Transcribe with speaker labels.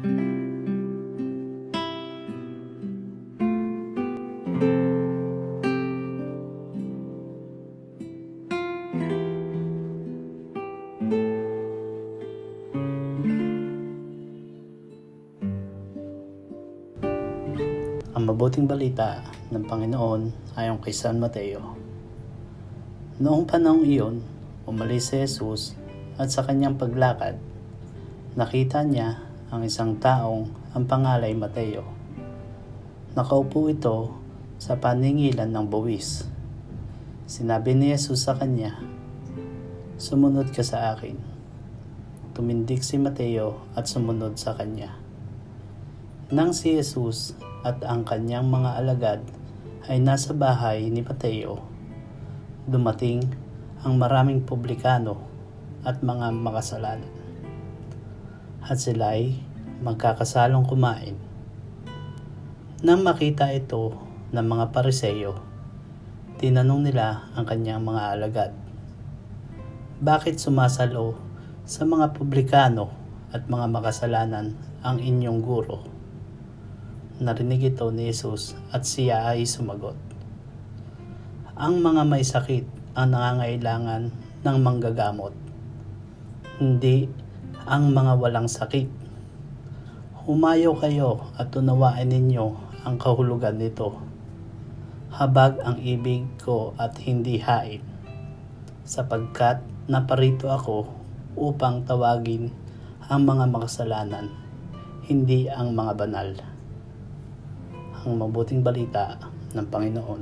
Speaker 1: Ang mabuting balita ng Panginoon ayon kay San Mateo. Noong panahong iyon, umalis si Jesus at sa kanyang paglakad, nakita niya ang isang taong ang pangalan ay Mateo. Nakaupo ito sa paningilan ng buwis. Sinabi ni Jesus sa kanya, "Sumunod ka sa akin." Tumindig si Mateo at sumunod sa kanya. Nang si Jesus at ang kanyang mga alagad ay nasa bahay ni Mateo, dumating ang maraming publikano at mga makasalanan, at sila ay magkakasalong kumain. Nang makita ito ng mga Pariseo, tinanong nila ang kanyang mga alagad, "Bakit sumasalo sa mga publikano at mga makasalanan ang inyong guro?" Narinig ito ni Jesus at siya ay sumagot, "Ang mga may sakit ang nangangailangan ng manggagamot, hindi ang mga walang sakit. Humayo kayo at unawain ninyo ang kahulugan nito. Habag ang ibig ko at hindi hain, sapagkat naparito ako upang tawagin ang mga makasalanan, hindi ang mga banal." Ang mabuting balita ng Panginoon.